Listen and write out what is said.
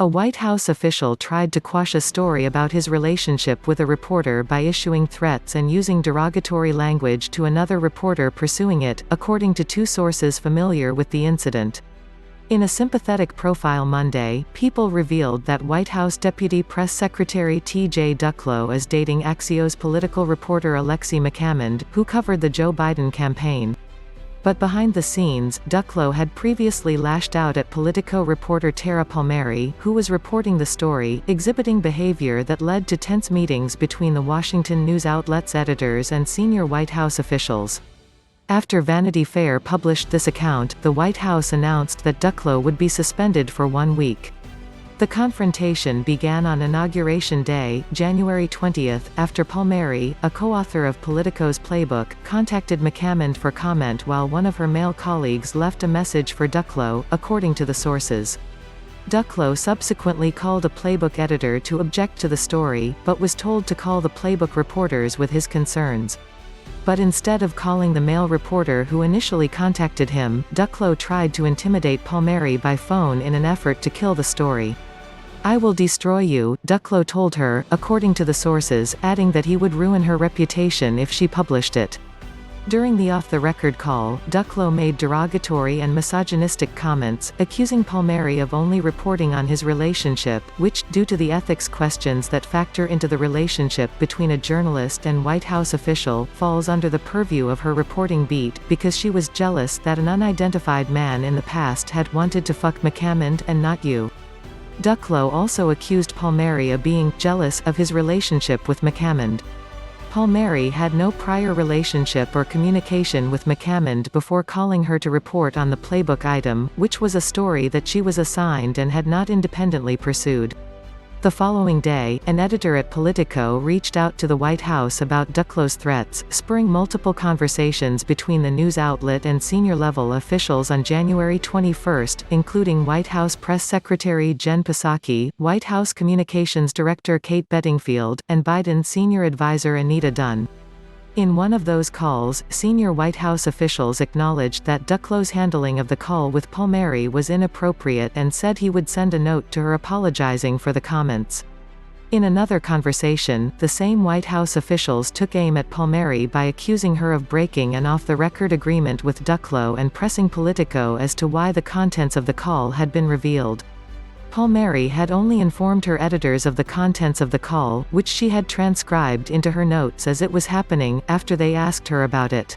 A White House official tried to quash a story about his relationship with a reporter by issuing threats and using derogatory language to another reporter pursuing it, according to two sources familiar with the incident. In a sympathetic profile Monday, People revealed that White House Deputy Press Secretary T.J. Ducklo is dating Axios political reporter Alexi McCammond, who covered the Joe Biden campaign. But behind the scenes, Ducklo had previously lashed out at Politico reporter Tara Palmeri, who was reporting the story, exhibiting behavior that led to tense meetings between the Washington news outlet's editors and senior White House officials. After Vanity Fair published this account, the White House announced that Ducklo would be suspended for 1 week. The confrontation began on Inauguration Day, January 20, after Palmeri, a co-author of Politico's Playbook, contacted McCammond for comment while one of her male colleagues left a message for Ducklo, according to the sources. Ducklo subsequently called a Playbook editor to object to the story, but was told to call the Playbook reporters with his concerns. But instead of calling the male reporter who initially contacted him, Ducklo tried to intimidate Palmeri by phone in an effort to kill the story. "I will destroy you," Ducklo told her, according to the sources, adding that he would ruin her reputation if she published it. During the off-the-record call, Ducklo made derogatory and misogynistic comments, accusing Palmeri of only reporting on his relationship, which, due to the ethics questions that factor into the relationship between a journalist and White House official, falls under the purview of her reporting beat, because she was jealous that an unidentified man in the past had wanted to fuck McCammond and not you. Ducklo also accused Palmeri of being jealous of his relationship with McCammond. Palmeri had no prior relationship or communication with McCammond before calling her to report on the Playbook item, which was a story that she was assigned and had not independently pursued. The following day, an editor at Politico reached out to the White House about Ducklo's threats, spurring multiple conversations between the news outlet and senior-level officials on January 21, including White House Press Secretary Jen Psaki, White House Communications Director Kate Bedingfield, and Biden senior advisor Anita Dunn. In one of those calls, senior White House officials acknowledged that Ducklo's handling of the call with Palmeri was inappropriate and said he would send a note to her apologizing for the comments. In another conversation, the same White House officials took aim at Palmeri by accusing her of breaking an off-the-record agreement with Ducklo and pressing Politico as to why the contents of the call had been revealed. Palmeri had only informed her editors of the contents of the call, which she had transcribed into her notes as it was happening, after they asked her about it.